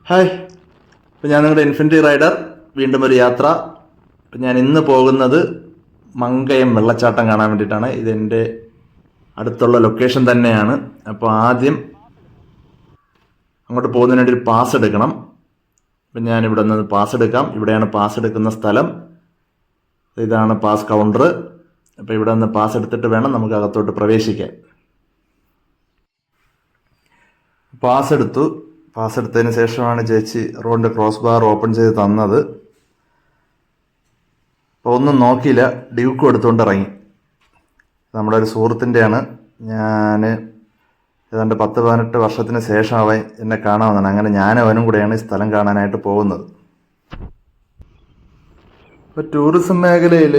Hi. ഇപ്പം ഞാൻ നിങ്ങളുടെ ഇൻഫിനിറ്റി റൈഡർ. വീണ്ടും ഒരു യാത്ര. ഇപ്പം ഞാൻ ഇന്ന് പോകുന്നത് മങ്കയം വെള്ളച്ചാട്ടം കാണാൻ വേണ്ടിയിട്ടാണ്. ഇതെൻ്റെ അടുത്തുള്ള ലൊക്കേഷൻ തന്നെയാണ്. അപ്പോൾ ആദ്യം അങ്ങോട്ട് പോകുന്നതിന് വേണ്ടി ഒരു പാസ് എടുക്കണം. അപ്പം ഞാനിവിടെ നിന്ന് പാസ് എടുക്കാം. ഇവിടെയാണ് പാസ് എടുക്കുന്ന സ്ഥലം. ഇതാണ് പാസ് കൗണ്ടർ. അപ്പോൾ ഇവിടെ നിന്ന് പാസ് എടുത്തിട്ട് വേണം നമുക്ക് അകത്തോട്ട് പ്രവേശിക്കാൻ. പാസ് എടുത്തതിന് ശേഷമാണ് ചേച്ചി റോഡിൻ്റെ ക്രോസ് ബാർ ഓപ്പൺ ചെയ്ത് തന്നത്. അപ്പോൾ ഒന്നും നോക്കിയില്ല, ഡ്യൂക്കും എടുത്തുകൊണ്ട് ഇറങ്ങി. നമ്മുടെ ഒരു സുഹൃത്തിൻ്റെയാണ്. ഞാൻ ഏതാണ്ട് 10-18 വർഷത്തിന് ശേഷം അവൻ എന്നെ കാണാൻ വന്നതാണ്. അങ്ങനെ ഞാനും അവനും കൂടെയാണ് ഈ സ്ഥലം കാണാനായിട്ട് പോകുന്നത്. ഇപ്പോൾ ടൂറിസം മേഖലയിൽ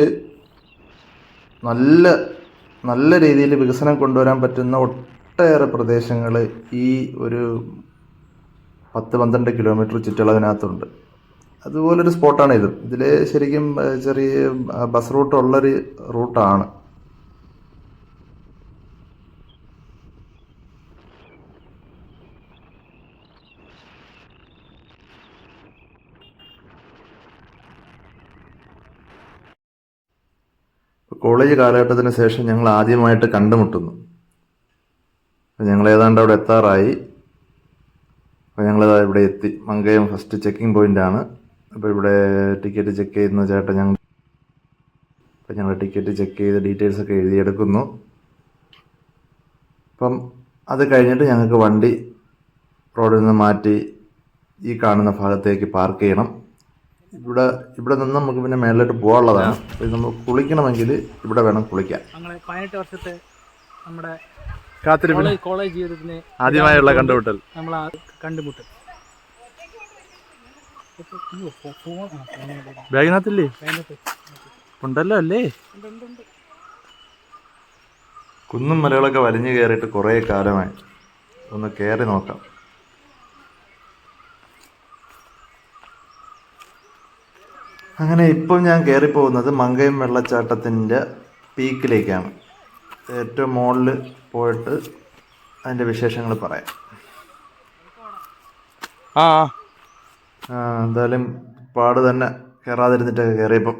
നല്ല രീതിയിൽ വികസനം കൊണ്ടുവരാൻ പറ്റുന്ന ഒട്ടേറെ പ്രദേശങ്ങൾ ഈ ഒരു 10-12 കിലോമീറ്റർ ചുറ്റളവിനകത്തുണ്ട്. അതുപോലൊരു സ്പോട്ടാണ് ഇത്. ഇതിൽ ശരിക്കും ചെറിയ ബസ് റൂട്ടുള്ളൊരു റൂട്ടാണ്. കോളേജ് കാലഘട്ടത്തിന് ശേഷം ഞങ്ങൾ ആദ്യമായിട്ട് കണ്ടുമുട്ടുന്നു. ഞങ്ങൾ ഏതാണ്ട് അവിടെ എത്താറായി. അപ്പോൾ ഞങ്ങൾ ഇവിടെ എത്തി. മങ്കയം ഫസ്റ്റ് ചെക്കിംഗ് പോയിൻ്റാണ്. അപ്പോൾ ഇവിടെ ടിക്കറ്റ് ചെക്ക് ചെയ്യുന്ന ചേട്ടൻ ഞങ്ങൾ ടിക്കറ്റ് ചെക്ക് ചെയ്ത് ഡീറ്റെയിൽസൊക്കെ എഴുതിയെടുക്കുന്നു. അപ്പം അത് കഴിഞ്ഞിട്ട് ഞങ്ങൾക്ക് വണ്ടി റോഡിൽ നിന്ന് മാറ്റി ഈ കാണുന്ന ഭാഗത്തേക്ക് പാർക്ക് ചെയ്യണം. ഇവിടെ നിന്ന് നമുക്ക് പിന്നെ മേളിലോട്ട് പോകാനുള്ളതാണ്. അപ്പോൾ നമ്മൾ കുളിക്കണമെങ്കിൽ ഇവിടെ വേണം കുളിക്കാൻ. 18 വർഷത്തെ നമ്മുടെ കോളേജ് ജീവിതത്തിന് ആദ്യമായുള്ള കണ്ടുമുട്ടൽ. ബാഗിനകത്തില്ലേ? ഉണ്ടല്ലോ അല്ലേ? കുന്നും മലകളൊക്കെ വലിഞ്ഞു കയറിയിട്ട് കുറേ കാലമായി. ഒന്ന് കയറി നോക്കാം. അങ്ങനെ ഇപ്പം ഞാൻ കയറിപ്പോകുന്നത് മങ്കയം വെള്ളച്ചാട്ടത്തിൻ്റെ പീക്കിലേക്കാണ്. ഏറ്റവും മുകളിൽ പോയിട്ട് അതിൻ്റെ വിശേഷങ്ങൾ പറയാം. എന്തായാലും പാട് തന്നെ കയറാതിരുന്നിട്ടൊക്കെ കയറിയപ്പം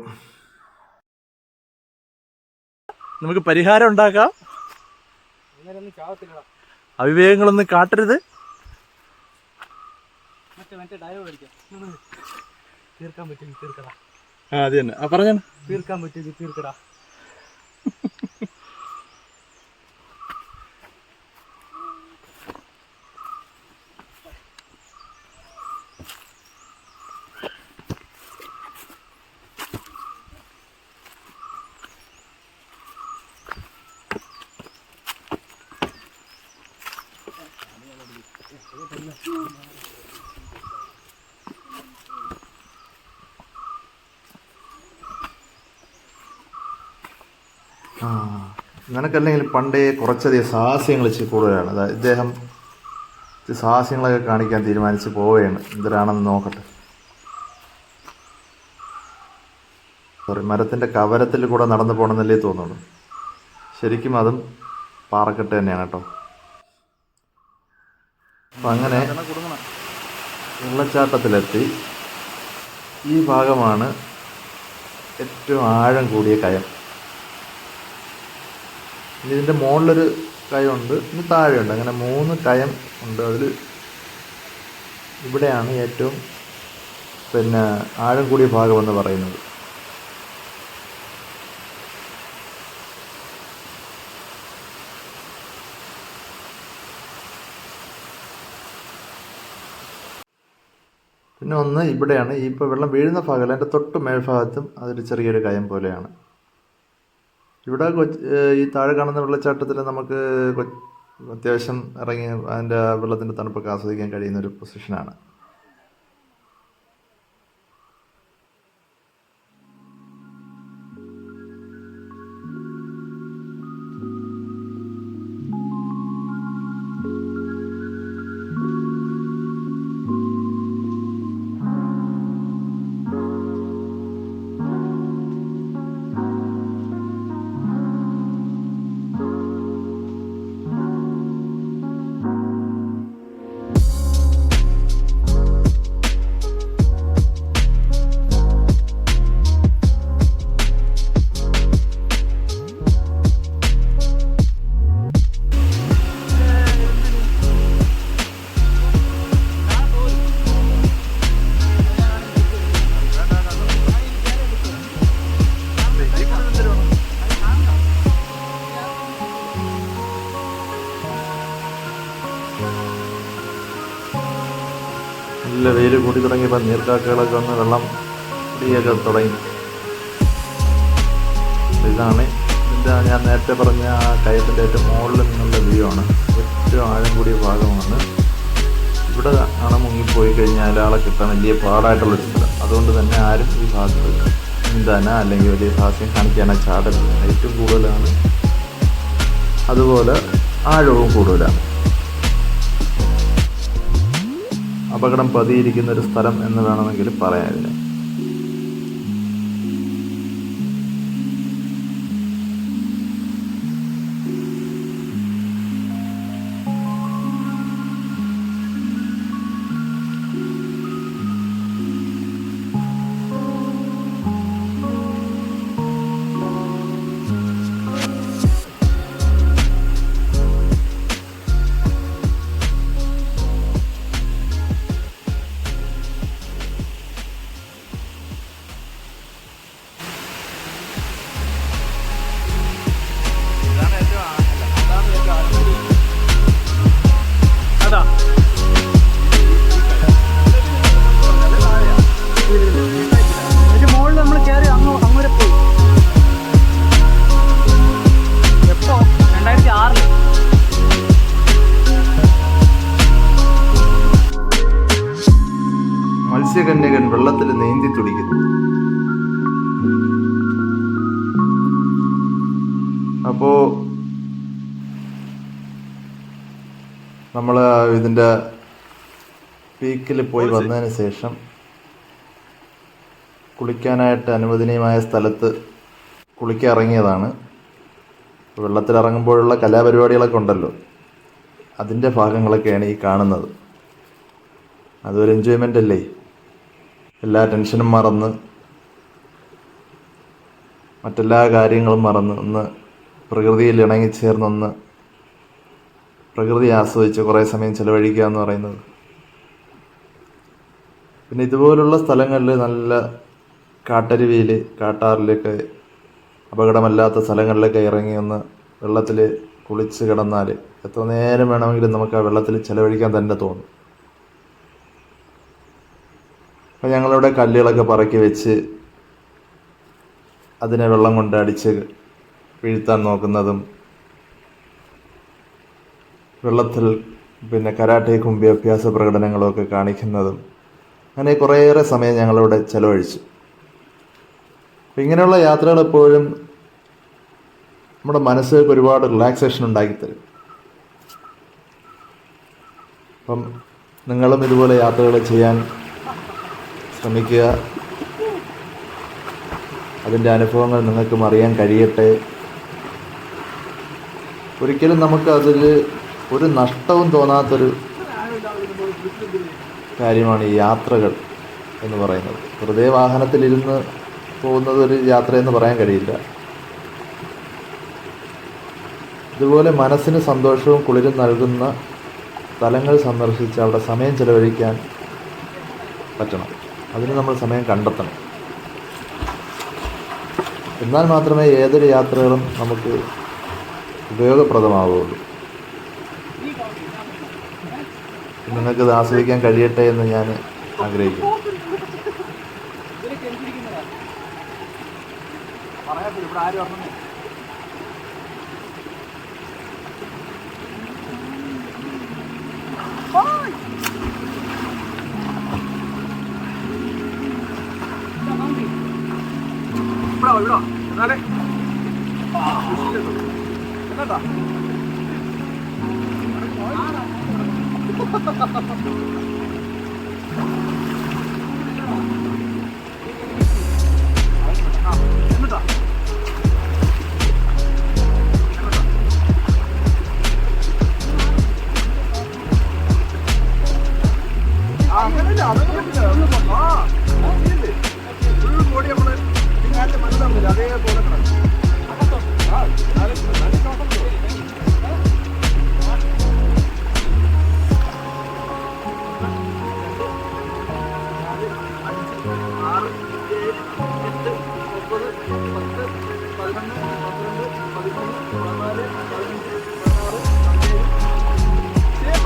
നമുക്ക് പരിഹാരം ഉണ്ടാക്കാം. അവിവേകങ്ങളൊന്നും കാട്ടരുത്. തീർക്കാൻ പറ്റും തീർക്കടാ. അത് തന്നെ പറഞ്ഞ തീർക്കാൻ പറ്റും തീർക്കടാ. നിനക്കല്ലെങ്കിൽ പണ്ടേ കുറച്ചധികം സാഹസ്യങ്ങൾ ഇച്ചിരി കൂടുതലാണ്. അതായത് ഇദ്ദേഹം സാഹസ്യങ്ങളൊക്കെ കാണിക്കാൻ തീരുമാനിച്ച് പോവുകയാണ്. എന്തിനാണെന്ന് നോക്കട്ടെ. മരത്തിൻ്റെ കവരത്തിൽ കൂടെ നടന്നു പോകണമെന്നല്ലേ തോന്നുള്ളൂ. ശരിക്കും അതും പാറക്കെട്ട് തന്നെയാണ് കേട്ടോ. അപ്പം അങ്ങനെ വെള്ളച്ചാട്ടത്തിലെത്തി. ഈ ഭാഗമാണ് ഏറ്റവും ആഴം കൂടിയ കയം. ഇതിൻ്റെ മുകളിലൊരു കയമുണ്ട്, ഇനി താഴെയുണ്ട്. അങ്ങനെ 3 കയം ഉണ്ട്. അതിൽ ഇവിടെയാണ് ഏറ്റവും ആഴം കൂടിയ ഭാഗമെന്ന് പറയുന്നത്. പിന്നെ ഒന്ന് ഇവിടെയാണ്. ഇപ്പോൾ വെള്ളം വീഴുന്ന ഭാഗമല്ല, എൻ്റെ തൊട്ട് മേൽഭാഗത്തും അതൊരു ചെറിയൊരു കയം പോലെയാണ്. ഇവിടെ ഈ താഴെ കാണുന്ന വെള്ളച്ചാട്ടത്തിൽ നമുക്ക് അത്യാവശ്യം ഇറങ്ങി അതിൻ്റെ വെള്ളത്തിൻ്റെ തണുപ്പൊക്കെ ആസ്വദിക്കാൻ കഴിയുന്നൊരു പൊസിഷനാണ്. നല്ല വെയിൽ കൂടി തുടങ്ങിയപ്പോൾ നീർക്കാക്കകളൊക്കെ വന്ന് വെള്ളം കുടിയൊക്കെ തുടങ്ങി. ഇതാണ് ഇതിൻ്റെ ഞാൻ നേരത്തെ പറഞ്ഞ ആ കയത്തിൻ്റെ ഏറ്റവും മുകളിൽ നിന്നുള്ള വ്യൂ ആണ്. ഏറ്റവും ആഴം കൂടിയ ഭാഗമാണ്. ഇവിടെ ആണ് മുങ്ങിപ്പോയി കഴിഞ്ഞാൽ ആളെ കിട്ടാൻ വലിയ പാടായിട്ടുള്ളൊരു സ്ഥലം. അതുകൊണ്ട് തന്നെ ആരും ഈ ഭാഗത്ത് നീന്താനോ അല്ലെങ്കിൽ വലിയ സാഹസ്യം കാണിക്കാനോ ചാടരുത്. ഹൈറ്റും കൂടുതലാണ്, അതുപോലെ ആഴവും കൂടുതലാണ്. അപകടം പതിയിരിക്കുന്നൊരു സ്ഥലം എന്ന് വേണമെങ്കിൽ പറയാം ഇതിന്. അതാ ഇതിന്റെ മുകളിൽ നമ്മൾ കയറി അങ്ങൂരെ പോയി. എപ്പോ 2006 മത്സ്യകന്യകൻ വെള്ളത്തിൽ നീന്തി തുടിക്കുന്നു. അപ്പോൾ നമ്മൾ ഇതിൻ്റെ പീക്കിൽ പോയി വന്നതിന് ശേഷം കുളിക്കാനായിട്ട് അനുവദനീയമായ സ്ഥലത്ത് കുളിക്കാൻ ഇറങ്ങിയതാണ്. വെള്ളത്തിലിറങ്ങുമ്പോഴുള്ള കലാപരിപാടികളൊക്കെ ഉണ്ടല്ലോ, അതിൻ്റെ ഭാഗങ്ങളൊക്കെയാണ് ഈ കാണുന്നത്. അതൊരു എൻജോയ്മെൻ്റ് അല്ലേ. എല്ലാ ടെൻഷനും മറന്ന് മറ്റെല്ലാ കാര്യങ്ങളും മറന്ന് ഒന്ന് പ്രകൃതിയിൽ ഇണങ്ങിച്ചേർന്നൊന്ന് പ്രകൃതി ആസ്വദിച്ച് കുറേ സമയം ചിലവഴിക്കുക എന്ന് പറയുന്നത്. പിന്നെ ഇതുപോലുള്ള സ്ഥലങ്ങളിൽ നല്ല കാട്ടരുവിയിൽ കാട്ടാറിലൊക്കെ അപകടമല്ലാത്ത സ്ഥലങ്ങളിലൊക്കെ ഇറങ്ങി ഒന്ന് വെള്ളത്തിൽ കുളിച്ച് കിടന്നാൽ എത്ര നേരം വേണമെങ്കിലും നമുക്ക് ആ വെള്ളത്തിൽ ചിലവഴിക്കാൻ തന്നെ തോന്നും. അപ്പം ഞങ്ങളിവിടെ കല്ലുകളൊക്കെ പറക്കി വെച്ച് അതിനെ വെള്ളം കൊണ്ട് അടിച്ച് വീഴ്ത്താൻ നോക്കുന്നതും വെള്ളത്തിൽ പിന്നെ കരാട്ടെ കുമ്പി അഭ്യാസ പ്രകടനങ്ങളൊക്കെ കാണിക്കുന്നതും അങ്ങനെ കുറേയേറെ സമയം ഞങ്ങളിവിടെ ചിലവഴിച്ചു. അപ്പം ഇങ്ങനെയുള്ള യാത്രകൾ എപ്പോഴും നമ്മുടെ മനസ്സിലേക്ക് ഒരുപാട് റിലാക്സേഷൻ ഉണ്ടാക്കിത്തരും. അപ്പം നിങ്ങളും ഇതുപോലെ യാത്രകൾ ചെയ്യാൻ ശ്രമിക്കുക. അതിൻ്റെ അനുഭവങ്ങൾ നിങ്ങൾക്കും അറിയാൻ കഴിയട്ടെ. ഒരിക്കലും നമുക്ക് അതിൽ ഒരു നഷ്ടവും തോന്നാത്തൊരു കാര്യമാണ് ഈ യാത്രകൾ എന്ന് പറയുന്നത്. വെറുതെ വാഹനത്തിലിരുന്ന് പോകുന്നത് ഒരു യാത്രയെന്ന് പറയാൻ കഴിയില്ല. ഇതുപോലെ മനസ്സിന് സന്തോഷവും കുളിരും നൽകുന്ന സ്ഥലങ്ങൾ സന്ദർശിച്ച് അവിടെ സമയം ചെലവഴിക്കാൻ പറ്റണം. അതിന് നമ്മൾ സമയം കണ്ടെത്തണം. എന്നാൽ മാത്രമേ ഏതൊരു യാത്രകളും നമുക്ക് ഉപയോഗപ്രദമാവുകയുള്ളൂ. നിങ്ങൾക്കിത് ആസ്വദിക്കാൻ കഴിയട്ടെ എന്ന് ഞാൻ ആഗ്രഹിക്കുന്നു.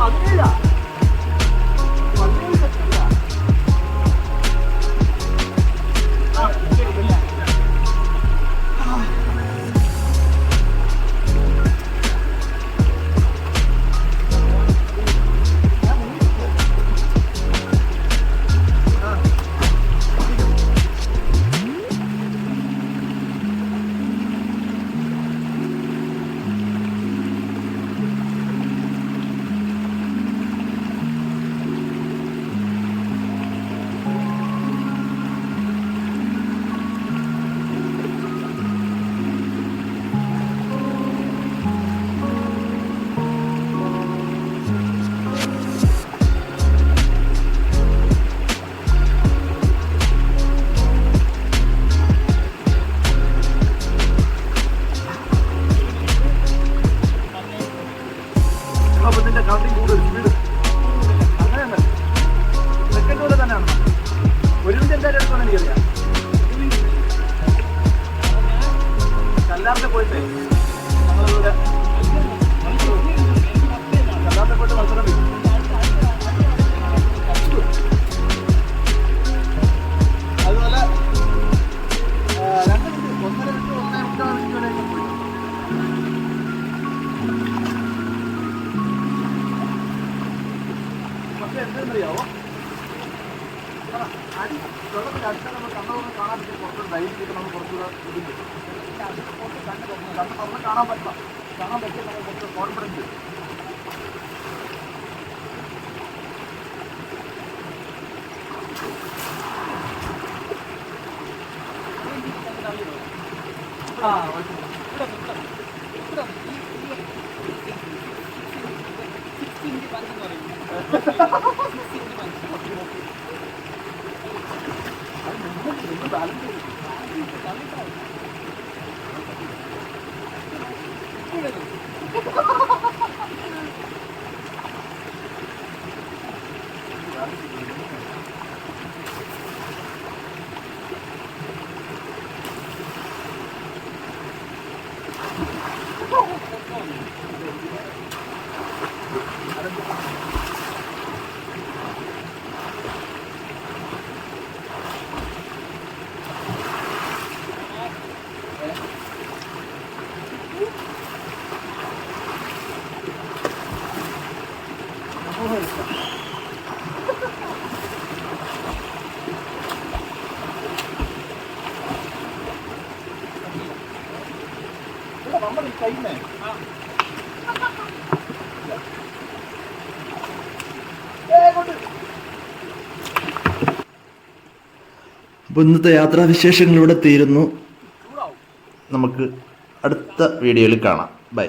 Padilla. കല്ലാറിൽ പോയിട്ടേ ഞങ്ങളിവിടെ കല്ലാറിൽ പോയിട്ട് മത്സരം വരും. അതുപോലെ 2 മിനിറ്റ് 1.5 മിനിറ്റ് 1.5 മിനിറ്റ് വരെയൊക്കെ പോയി. പക്ഷെ എന്തെന്നറിയാവോ, അടി വെള്ളത്തിൽ അടിച്ചാൽ നമ്മൾ കണ്ണൊന്നും കാണാൻ പറ്റും. കുറച്ച് ധൈര്യം കിട്ടും, നമ്മൾ കുറച്ചുകൂടെ ഇതുണ്ട്. അതിന് കുറച്ച് കണ്ണ് തുറന്ന് കാണാൻ പറ്റില്ല. കാണാൻ പറ്റും, നമ്മൾ കുറച്ച് കോൺഫിഡൻസ്. നമ്മൾ ഈ കൈമേ അപ്പോൾ ഇന്നത്തെ യാത്രാവിശേഷങ്ങൾ ഇവിടെ തീരുന്നു. നമുക്ക് അടുത്ത വീഡിയോയിൽ കാണാം. ബൈ.